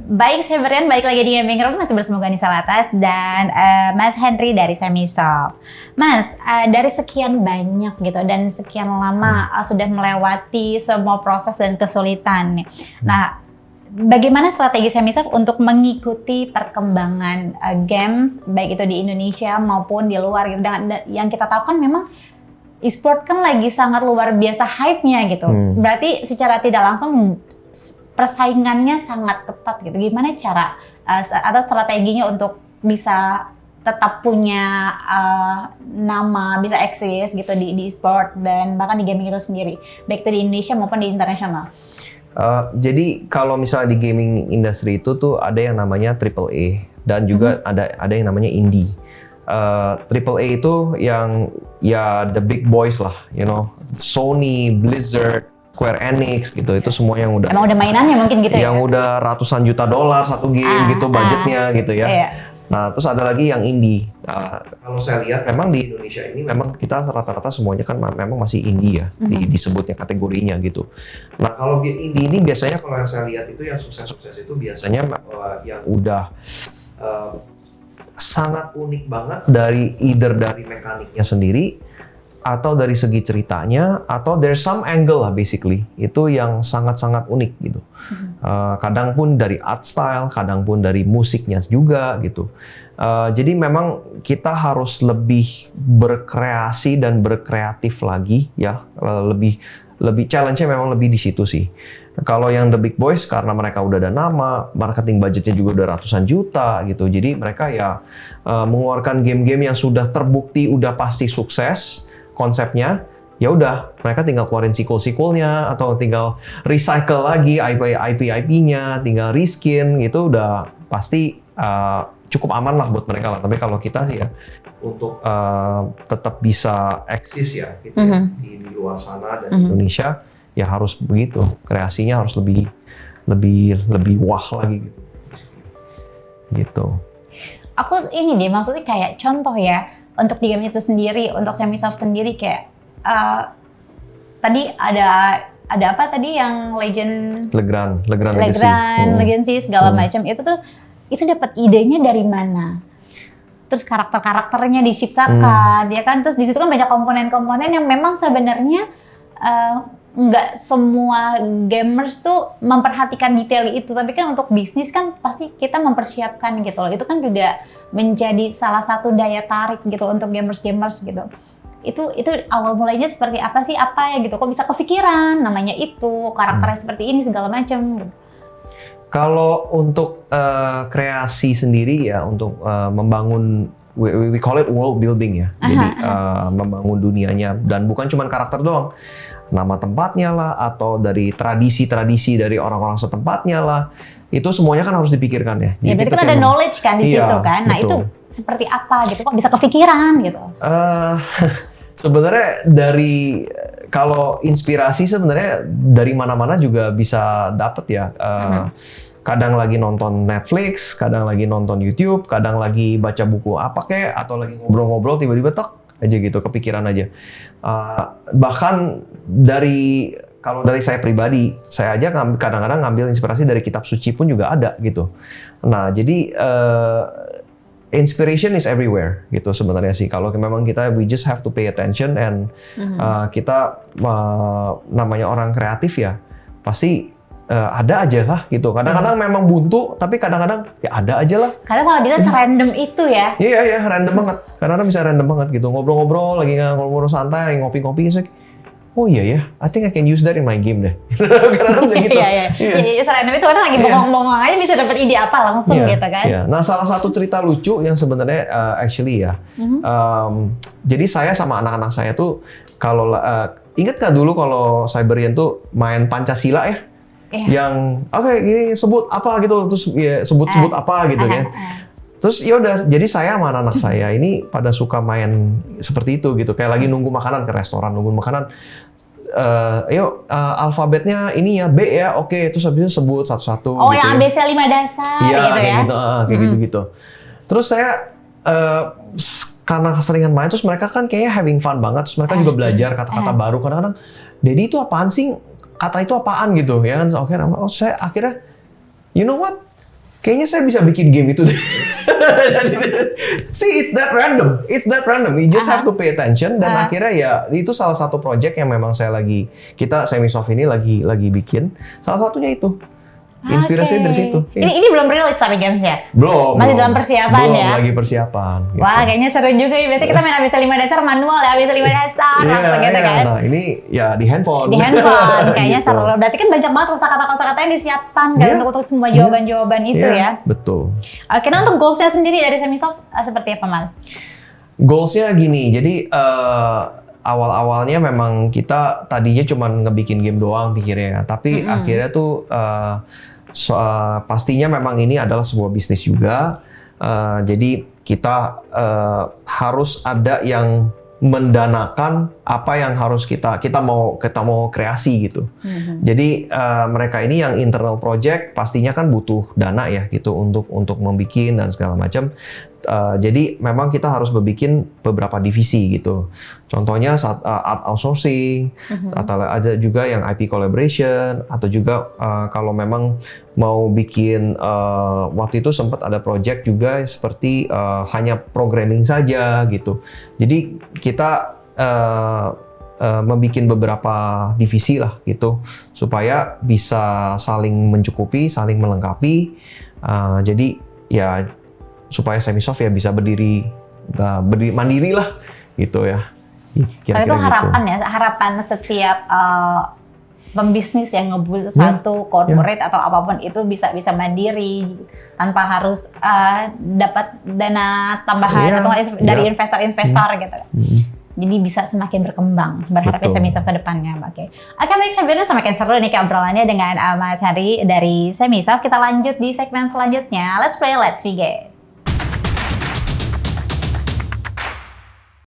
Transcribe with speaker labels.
Speaker 1: Baik, saya Berian, balik lagi di Gaming Room, masih bersama Gani Salatas dan Mas Henry dari Semisoft. Mas, dari sekian banyak gitu dan sekian lama sudah melewati semua proses dan kesulitan nih. Nah, bagaimana strategi Semisoft untuk mengikuti perkembangan games, baik itu di Indonesia maupun di luar gitu. Dan yang kita tahu kan memang e-sport kan lagi sangat luar biasa hype-nya gitu. Berarti secara tidak langsung persaingannya sangat ketat gitu. Gimana cara atau strateginya untuk bisa tetap punya nama, bisa eksis gitu di e-sport dan bahkan di gaming itu sendiri, baik itu di Indonesia maupun di internasional?
Speaker 2: Jadi kalau misalnya di gaming industry itu tuh ada yang namanya AAA dan juga ada yang namanya indie. AAA itu yang ya the big boys lah, you know, Sony, Blizzard, Square Enix gitu, itu semua yang udah
Speaker 1: emang udah mainannya mungkin gitu
Speaker 2: yang udah ratusan juta dolar satu game gitu budgetnya gitu ya.
Speaker 1: Iya.
Speaker 2: Nah terus ada lagi yang indie. Kalau saya lihat memang di Indonesia ini memang kita rata-rata semuanya kan memang masih indie ya, disebutnya kategorinya gitu. Nah kalau indie ini biasanya kalau yang saya lihat itu yang sukses-sukses itu biasanya yang udah sangat unik banget dari either dari mekaniknya sendiri atau dari segi ceritanya, atau there's some angle lah basically, itu yang sangat-sangat unik gitu. Kadang pun dari art style, kadang pun dari musiknya juga gitu. Jadi memang kita harus lebih berkreasi dan berkreatif lagi ya, lebih challenge-nya memang lebih di situ sih. Kalau yang the big boys karena mereka udah ada nama, marketing budgetnya juga udah ratusan juta gitu. Jadi mereka ya mengeluarkan game-game yang sudah terbukti udah pasti sukses konsepnya, ya udah mereka tinggal keluarin sequel-sequelnya atau tinggal recycle lagi IP-nya, tinggal reskin gitu, udah pasti cukup aman lah buat mereka lah. Tapi kalau kita sih ya untuk tetap bisa eksis ya gitu di luar sana dan Indonesia ya harus begitu, kreasinya harus lebih wah lagi gitu.
Speaker 1: Aku ini deh, maksudnya kayak contoh ya, untuk di game itu sendiri, untuk Semisoft sendiri kayak tadi ada apa tadi yang
Speaker 2: Legrand
Speaker 1: Legacy segala macam itu, terus itu dapat idenya dari mana? Terus karakternya diciptakan, ya kan? Terus di situ kan banyak komponen-komponen yang memang sebenarnya nggak semua gamers tuh memperhatikan detail itu, tapi kan untuk bisnis kan pasti kita mempersiapkan gitu loh. Itu kan juga menjadi salah satu daya tarik gitu untuk gamers gitu. Itu awal mulainya seperti apa sih? Apa ya gitu? Kok bisa kepikiran namanya itu, karakternya seperti ini segala macam.
Speaker 2: Kalau untuk kreasi sendiri ya, untuk membangun we call it world building ya. Jadi membangun dunianya, dan bukan cuma karakter doang. Nama tempatnya lah, atau dari tradisi-tradisi dari orang-orang setempatnya lah, itu semuanya kan harus dipikirkan ya.
Speaker 1: Ya berarti kan ada knowledge kan di situ kan. Nah betul. Itu seperti apa gitu, kok bisa kepikiran gitu?
Speaker 2: Sebenarnya dari kalau inspirasi sebenarnya dari mana-mana juga bisa dapet ya. Kadang lagi nonton Netflix, kadang lagi nonton YouTube, kadang lagi baca buku apa kek, atau lagi ngobrol-ngobrol tiba-tiba aja gitu, kepikiran aja. Bahkan kalau dari saya pribadi, saya aja kadang-kadang ngambil inspirasi dari kitab suci pun juga ada gitu. Nah jadi inspiration is everywhere gitu sebenarnya sih. Kalau memang we just have to pay attention, and kita namanya orang kreatif ya pasti ada aja lah gitu. Kadang-kadang memang buntu, tapi kadang-kadang ya ada aja lah.
Speaker 1: Kadang malah bisa serandom itu ya.
Speaker 2: Iya, random banget. Kadang-kadang bisa random banget gitu. Ngobrol-ngobrol, lagi ngobrol santai, ngopi-ngopi gitu. Oh iya ya, I think I can use that in my game deh. Kadang-kadang bisa gitu.
Speaker 1: Iya, serandom itu kadang lagi bongong-bongong aja bisa dapat ide apa langsung gitu kan.
Speaker 2: Iya. Nah salah satu cerita lucu yang sebenarnya actually ya, jadi saya sama anak-anak saya tuh kalau inget nggak dulu kalau Cyberian tuh main Pancasila ya? Yang gini sebut apa gitu, terus ya sebut apa gitu kan. Terus ya udah, jadi saya sama anak saya ini pada suka main seperti itu gitu, kayak lagi nunggu makanan ke restoran, nunggu makanan. Alfabetnya ini ya B ya, oke, terus habis itu sebut satu-satu.
Speaker 1: Oh
Speaker 2: gitu
Speaker 1: yang ABC 5 dasar gitu ya?
Speaker 2: Kayak gitu. Terus saya karena keseringan main, terus mereka kan kayaknya having fun banget, terus mereka juga belajar kata-kata baru. Kadang-kadang, Dedi itu apaan sih? Kata itu apaan gitu ya kan? Saya akhirnya, you know what? kayaknya saya bisa bikin game itu deh. See, it's that random. You just have to pay attention. Dan akhirnya ya itu salah satu project yang memang kita Semisoft ini lagi bikin. Salah satunya itu. Inspirasi dari situ.
Speaker 1: Ini belum rilis tapi gamesnya?
Speaker 2: Belum.
Speaker 1: Masih dalam persiapan
Speaker 2: belum,
Speaker 1: ya?
Speaker 2: lagi persiapan. Gitu.
Speaker 1: Wah, kayaknya seru juga ya. Biasanya kita main ABC 5 dasar manual ya, ABC 5 dasar langsung gitu kan.
Speaker 2: Nah, ini ya di handphone.
Speaker 1: Di handphone, kayaknya
Speaker 2: gitu.
Speaker 1: seru. Berarti kan banyak banget kosakata-kosakata yang disiapkan kan untuk semua jawaban-jawaban itu ya.
Speaker 2: Betul.
Speaker 1: Oke, nah untuk goals-nya sendiri dari Semisoft seperti apa, Mas?
Speaker 2: Goals-nya gini, jadi awal-awalnya memang kita tadinya cuma ngebikin game doang pikirnya, tapi akhirnya tuh pastinya memang ini adalah sebuah bisnis juga. Jadi kita harus ada yang mendanakan apa yang harus kita mau kreasi gitu. Jadi mereka ini yang internal project pastinya kan butuh dana ya gitu untuk membikin dan segala macam. Jadi memang kita harus berbikin beberapa divisi gitu. Contohnya art outsourcing, atau ada juga yang IP collaboration, atau juga kalau memang mau bikin waktu itu sempat ada project juga seperti hanya programming saja gitu. Jadi kita membikin beberapa divisi lah gitu supaya bisa saling mencukupi, saling melengkapi. Jadi ya supaya Semisoft ya bisa berdiri mandiri lah gitu ya.
Speaker 1: Karena itu harapan gitu. Harapan setiap pembisnis yang ngebuild satu corporate atau apapun itu bisa mandiri tanpa harus dapat dana tambahan atau dari investor-investor gitu. Jadi bisa semakin berkembang, berharapnya Semisoft ke depannya. Oke, baik, sebenarnya semakin seru nih obrolannya dengan Mas Henry dari Semisoft. Kita lanjut di segmen selanjutnya. Let's play, let's begin.